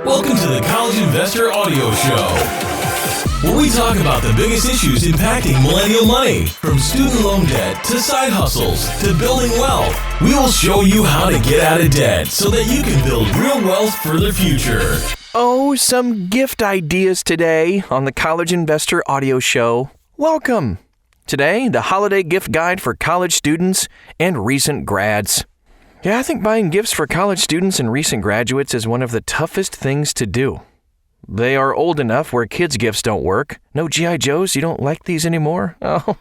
Welcome to the College Investor Audio Show, where we talk about the biggest issues impacting millennial money, from student loan debt to side hustles to building wealth. We will show you how to get out of debt so that you can build real wealth for the future. Oh, some gift ideas today on the College Investor Audio Show. Welcome. Today, the holiday gift guide for college students and recent grads. Yeah, I think buying gifts for college students and recent graduates is one of the toughest things to do. They are old enough where kids' gifts don't work. No G.I. Joes, you don't like these anymore? Oh.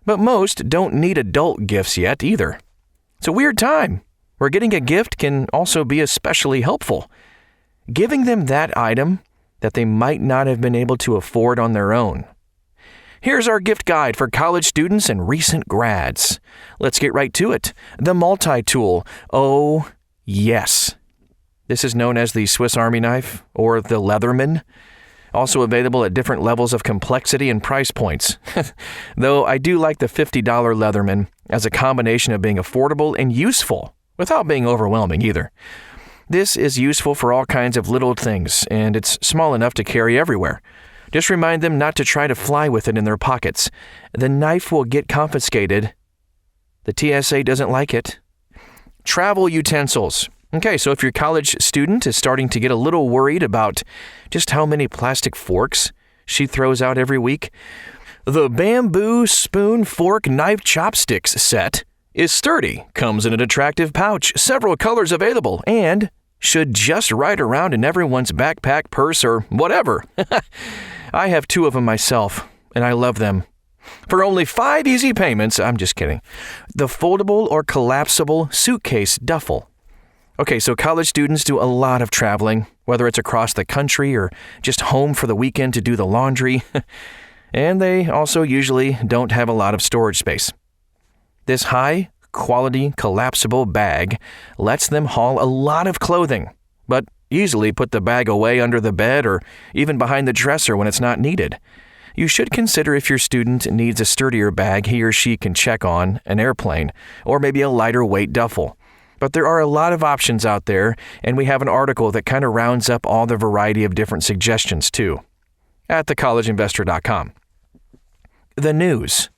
But most don't need adult gifts yet either. It's a weird time where getting a gift can also be especially helpful. Giving them that item that they might not have been able to afford on their own. Here's our gift guide for college students and recent grads. Let's get right to it. The multi-tool. Oh, yes. This is known as the Swiss Army knife or the Leatherman. Also available at different levels of complexity and price points. Though I do like the $50 Leatherman as a combination of being affordable and useful without being overwhelming either. This is useful for all kinds of little things, and it's small enough to carry everywhere. Just remind them not to try to fly with it in their pockets. The knife will get confiscated. The TSA doesn't like it. Travel utensils. Okay, so if your college student is starting to get a little worried about just how many plastic forks she throws out every week, the bamboo spoon, fork, knife, chopsticks set is sturdy, comes in an attractive pouch, several colors available, and should just ride around in everyone's backpack, purse, or whatever. I have 2 of them myself, and I love them. For only 5 easy payments, I'm just kidding. The foldable or collapsible suitcase duffel. Okay, so college students do a lot of traveling, whether it's across the country or just home for the weekend to do the laundry. And they also usually don't have a lot of storage space. This high-quality collapsible bag lets them haul a lot of clothing, but easily put the bag away under the bed or even behind the dresser when it's not needed. You should consider if your student needs a sturdier bag he or she can check on an airplane, or maybe a lighter weight duffel. But there are a lot of options out there, and we have an article that kind of rounds up all the variety of different suggestions too, at thecollegeinvestor.com. The news.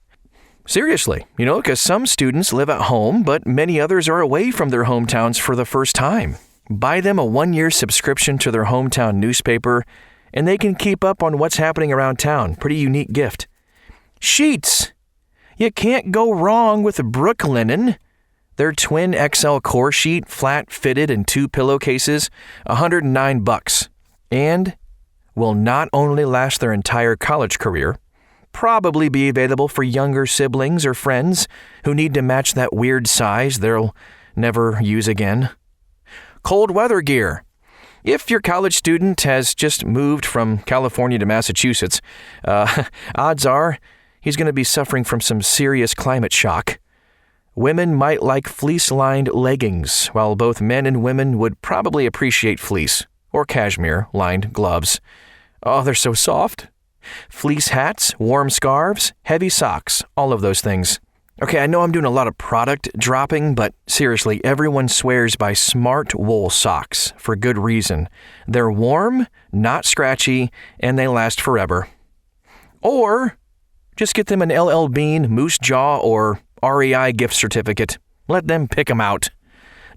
Seriously, because some students live at home, but many others are away from their hometowns for the first time. Buy them a 1-year subscription to their hometown newspaper, and they can keep up on what's happening around town. Pretty unique gift. Sheets. You can't go wrong with Brooklinen. Their twin XL core sheet, flat fitted in 2 pillowcases, $109, and will not only last their entire college career, probably be available for younger siblings or friends who need to match that weird size they'll never use again. Cold weather gear. If your college student has just moved from California to Massachusetts, odds are he's going to be suffering from some serious climate shock. Women might like fleece-lined leggings, while both men and women would probably appreciate fleece or cashmere-lined gloves. Oh, they're so soft. Fleece hats, warm scarves, heavy socks, all of those things. Okay, I know I'm doing a lot of product dropping, but seriously, everyone swears by Smart Wool socks for good reason. They're warm, not scratchy, and they last forever. Or just get them an LL Bean, Moose Jaw, or REI gift certificate. Let them pick them out.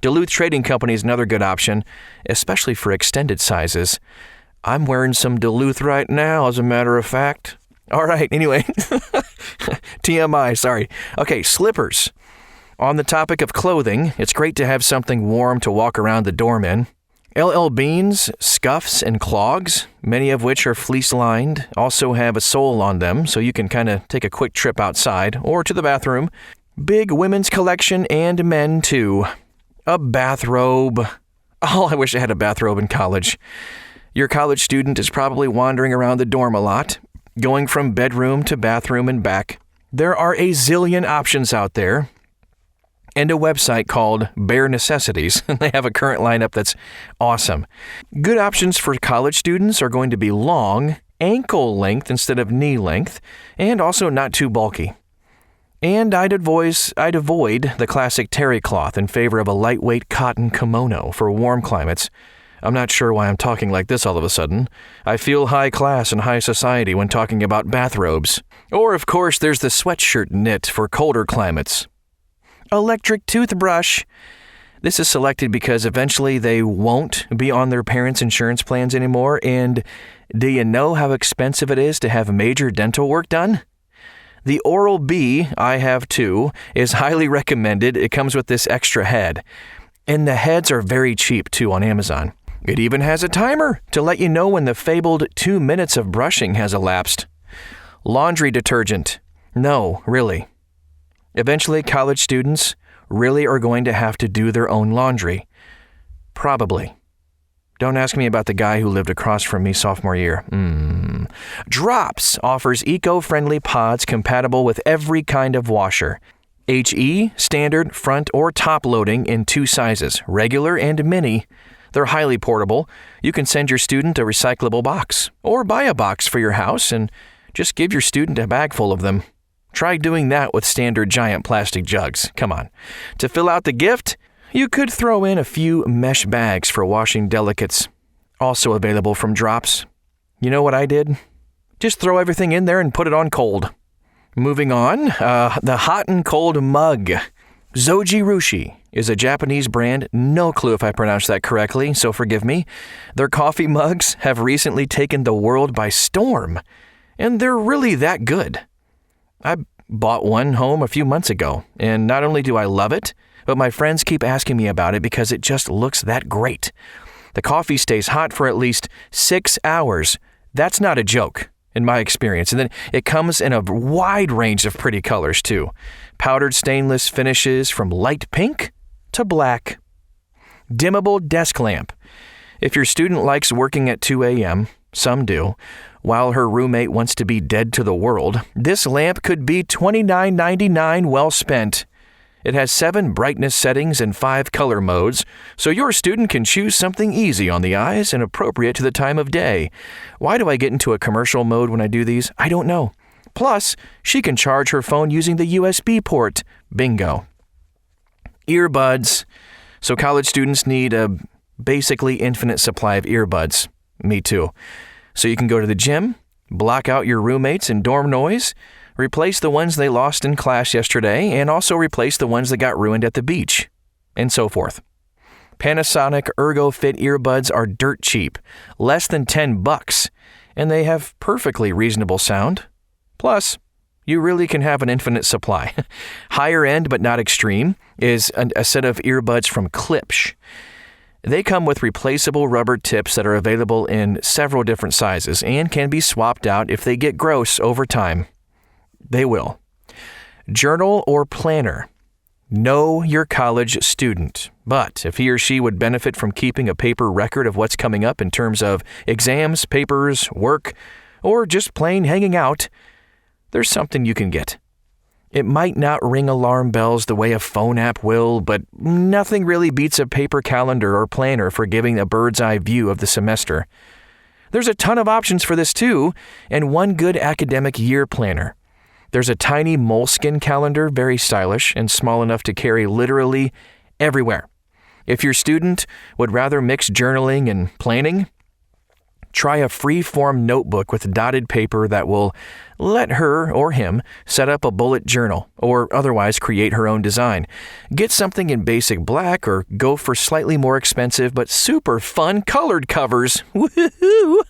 Duluth Trading Company is another good option, especially for extended sizes. I'm wearing some Duluth right now, as a matter of fact. All right, anyway. TMI, sorry. Okay, slippers. On the topic of clothing, it's great to have something warm to walk around the dorm in. LL Beans, scuffs, and clogs, many of which are fleece-lined, also have a sole on them, so you can kind of take a quick trip outside or to the bathroom. Big women's collection and men, too. A bathrobe. Oh, I wish I had a bathrobe in college. Your college student is probably wandering around the dorm a lot, going from bedroom to bathroom and back. There are a zillion options out there, and a website called Bare Necessities. They have a current lineup that's awesome. Good options for college students are going to be long, ankle length instead of knee length, and also not too bulky. And I'd avoid the classic terry cloth in favor of a lightweight cotton kimono for warm climates. I'm not sure why I'm talking like this all of a sudden. I feel high class and high society when talking about bathrobes. Or, of course, there's the sweatshirt knit for colder climates. Electric toothbrush. This is selected because eventually they won't be on their parents' insurance plans anymore, and do you know how expensive it is to have major dental work done? The Oral-B, I have too, is highly recommended. It comes with this extra head. And the heads are very cheap too on Amazon. It even has a timer to let you know when the fabled 2 minutes of brushing has elapsed. Laundry detergent. No, really. Eventually, college students really are going to have to do their own laundry. Probably. Don't ask me about the guy who lived across from me sophomore year. Drops offers eco-friendly pods compatible with every kind of washer. HE, standard, front, or top loading in 2 sizes, regular and mini. They're highly portable. You can send your student a recyclable box, or buy a box for your house and just give your student a bag full of them. Try doing that with standard giant plastic jugs. Come on. To fill out the gift, you could throw in a few mesh bags for washing delicates, also available from Drops. You know what I did? Just throw everything in there and put it on cold. Moving on, the hot and cold mug. Zojirushi is a Japanese brand. No clue if I pronounced that correctly, so forgive me. Their coffee mugs have recently taken the world by storm, and they're really that good. I bought one home a few months ago, and not only do I love it, but my friends keep asking me about it because it just looks that great. The coffee stays hot for at least 6 hours. That's not a joke, in my experience. And then it comes in a wide range of pretty colors, too. Powdered stainless finishes from light pink to black. Dimmable desk lamp. If your student likes working at 2 a.m., some do, while her roommate wants to be dead to the world, this lamp could be $29.99 well spent. It has 7 brightness settings and 5 color modes, so your student can choose something easy on the eyes and appropriate to the time of day. Why do I get into a commercial mode when I do these? I don't know. Plus, she can charge her phone using the USB port. Bingo. Earbuds. So college students need a basically infinite supply of earbuds. Me too. So you can go to the gym, block out your roommates and dorm noise, replace the ones they lost in class yesterday, and also replace the ones that got ruined at the beach, and so forth. Panasonic ErgoFit earbuds are dirt cheap, less than $10, and they have perfectly reasonable sound. Plus, you really can have an infinite supply. Higher end, but not extreme, is a set of earbuds from Klipsch. They come with replaceable rubber tips that are available in several different sizes and can be swapped out if they get gross over time. They will. Journal or planner. Know your college student, but if he or she would benefit from keeping a paper record of what's coming up in terms of exams, papers, work, or just plain hanging out, there's something you can get. It might not ring alarm bells the way a phone app will, but nothing really beats a paper calendar or planner for giving a bird's eye view of the semester. There's a ton of options for this too, and one good academic year planner. There's a tiny moleskin calendar, very stylish and small enough to carry literally everywhere. If your student would rather mix journaling and planning, try a free-form notebook with dotted paper that will let her or him set up a bullet journal or otherwise create her own design. Get something in basic black or go for slightly more expensive but super fun colored covers. Woohoo!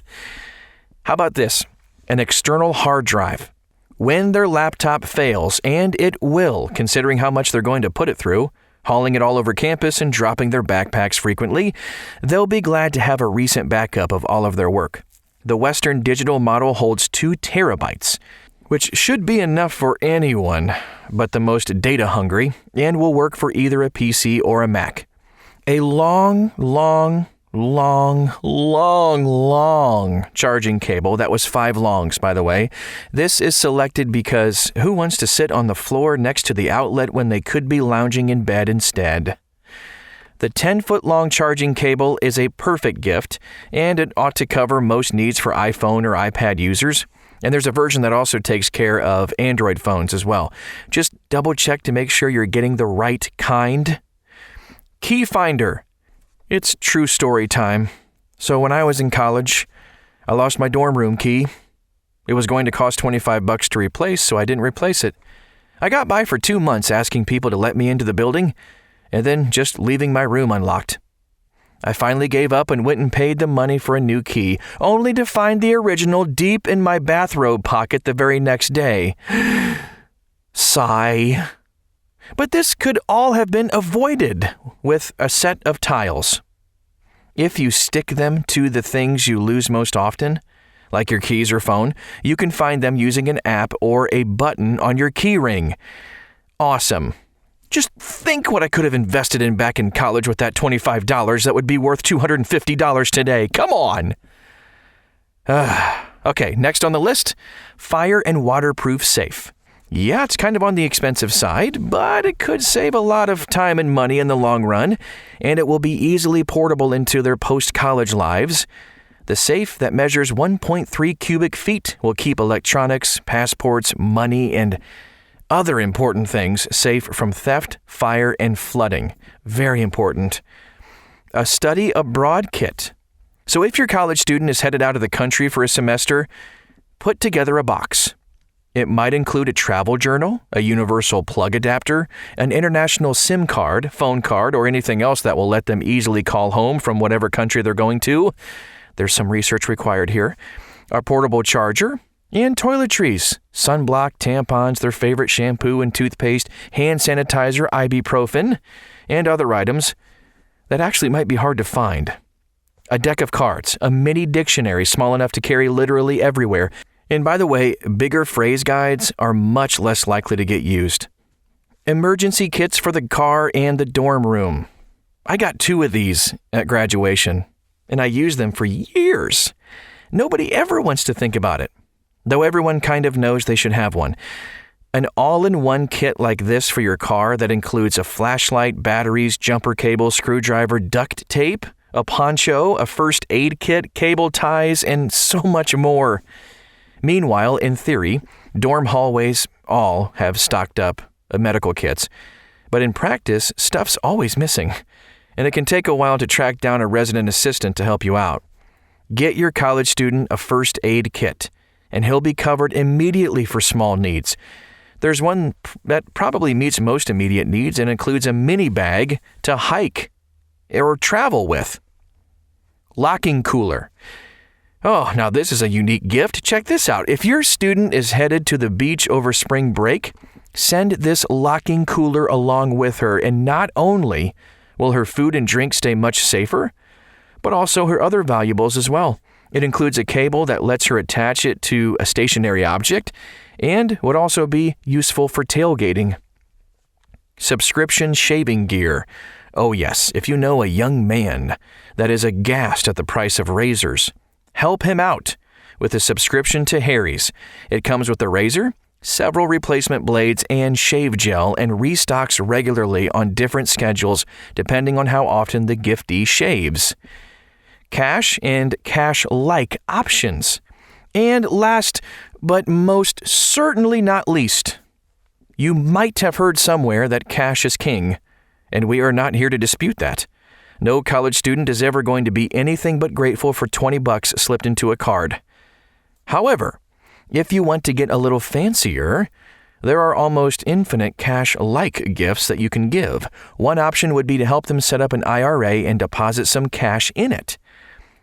How about this? An external hard drive. When their laptop fails, and it will, considering how much they're going to put it through, hauling it all over campus and dropping their backpacks frequently, they'll be glad to have a recent backup of all of their work. The Western Digital model holds 2 terabytes, which should be enough for anyone but the most data-hungry, and will work for either a PC or a Mac. A long charging cable. That was 5 longs, by the way. This is selected because who wants to sit on the floor next to the outlet when they could be lounging in bed instead? The 10-foot-long charging cable is a perfect gift, and it ought to cover most needs for iPhone or iPad users. And there's a version that also takes care of Android phones as well. Just double-check to make sure you're getting the right kind. Key finder. It's true story time. So when I was in college, I lost my dorm room key. It was going to cost $25 to replace, so I didn't replace it. I got by for 2 months asking people to let me into the building, and then just leaving my room unlocked. I finally gave up and went and paid the money for a new key, only to find the original deep in my bathrobe pocket the very next day. Sigh. But this could all have been avoided with a set of tiles. If you stick them to the things you lose most often, like your keys or phone, you can find them using an app or a button on your key ring. Awesome. Just think what I could have invested in back in college with that $25 that would be worth $250 today. Come on! Okay, next on the list, fire and waterproof safe. Yeah, it's kind of on the expensive side, but it could save a lot of time and money in the long run, and it will be easily portable into their post-college lives. The safe that measures 1.3 cubic feet will keep electronics, passports, money, and other important things safe from theft, fire, and flooding. Very important. A study abroad kit. So if your college student is headed out of the country for a semester, put together a box. It might include a travel journal, a universal plug adapter, an international SIM card, phone card, or anything else that will let them easily call home from whatever country they're going to. There's some research required here. A portable charger, and toiletries, sunblock, tampons, their favorite shampoo and toothpaste, hand sanitizer, ibuprofen, and other items that actually might be hard to find. A deck of cards, a mini dictionary small enough to carry literally everywhere. And by the way, bigger phrase guides are much less likely to get used. Emergency kits for the car and the dorm room. I got 2 of these at graduation, and I used them for years. Nobody ever wants to think about it, though everyone kind of knows they should have one. An all-in-one kit like this for your car that includes a flashlight, batteries, jumper cable, screwdriver, duct tape, a poncho, a first aid kit, cable ties, and so much more. Meanwhile, in theory, dorm hallways all have stocked up medical kits. But in practice, stuff's always missing, and it can take a while to track down a resident assistant to help you out. Get your college student a first aid kit, and he'll be covered immediately for small needs. There's one that probably meets most immediate needs and includes a mini bag to hike or travel with. Locking cooler. Oh, now this is a unique gift. Check this out. If your student is headed to the beach over spring break, send this locking cooler along with her, and not only will her food and drink stay much safer, but also her other valuables as well. It includes a cable that lets her attach it to a stationary object and would also be useful for tailgating. Subscription shaving gear. Oh yes, if you know a young man that is aghast at the price of razors, help him out with a subscription to Harry's. It comes with a razor, several replacement blades, and shave gel, and restocks regularly on different schedules depending on how often the giftee shaves. Cash and cash-like options. And last, but most certainly not least, you might have heard somewhere that cash is king, and we are not here to dispute that. No college student is ever going to be anything but grateful for $20 slipped into a card. However, if you want to get a little fancier, there are almost infinite cash-like gifts that you can give. One option would be to help them set up an IRA and deposit some cash in it.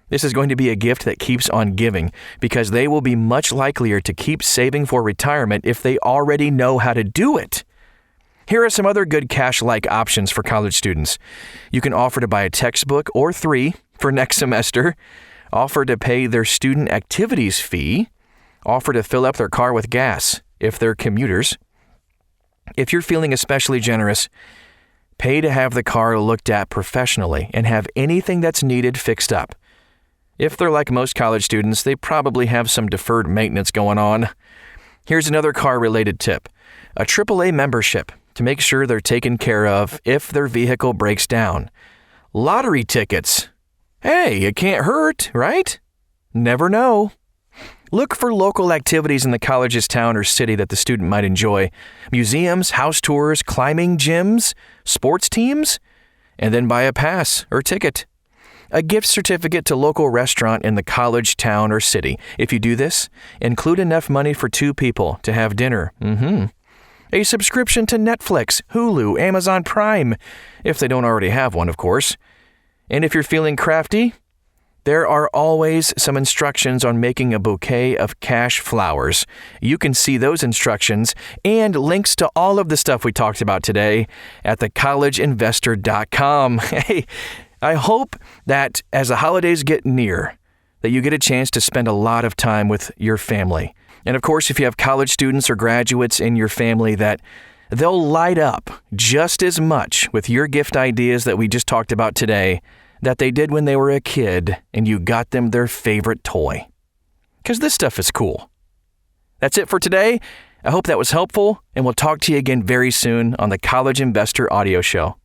This is going to be a gift that keeps on giving because they will be much likelier to keep saving for retirement if they already know how to do it. Here are some other good cash-like options for college students. You can offer to buy a textbook or 3 for next semester, offer to pay their student activities fee, offer to fill up their car with gas if they're commuters. If you're feeling especially generous, pay to have the car looked at professionally and have anything that's needed fixed up. If they're like most college students, they probably have some deferred maintenance going on. Here's another car-related tip. A AAA membership to make sure they're taken care of if their vehicle breaks down. Lottery tickets. Hey, it can't hurt, right? Never know. Look for local activities in the college's town or city that the student might enjoy. Museums, house tours, climbing gyms, sports teams, and then buy a pass or ticket. a gift certificate to local restaurant in the college town or city. If you do this, include enough money for 2 people to have dinner. A subscription to Netflix, Hulu, Amazon Prime, if they don't already have one, of course. And if you're feeling crafty, there are always some instructions on making a bouquet of cash flowers. You can see those instructions and links to all of the stuff we talked about today at thecollegeinvestor.com. Hey, I hope that as the holidays get near, that you get a chance to spend a lot of time with your family. And of course, if you have college students or graduates in your family, that they'll light up just as much with your gift ideas that we just talked about today that they did when they were a kid and you got them their favorite toy. Because this stuff is cool. That's it for today. I hope that was helpful, and we'll talk to you again very soon on the College Investor Audio Show.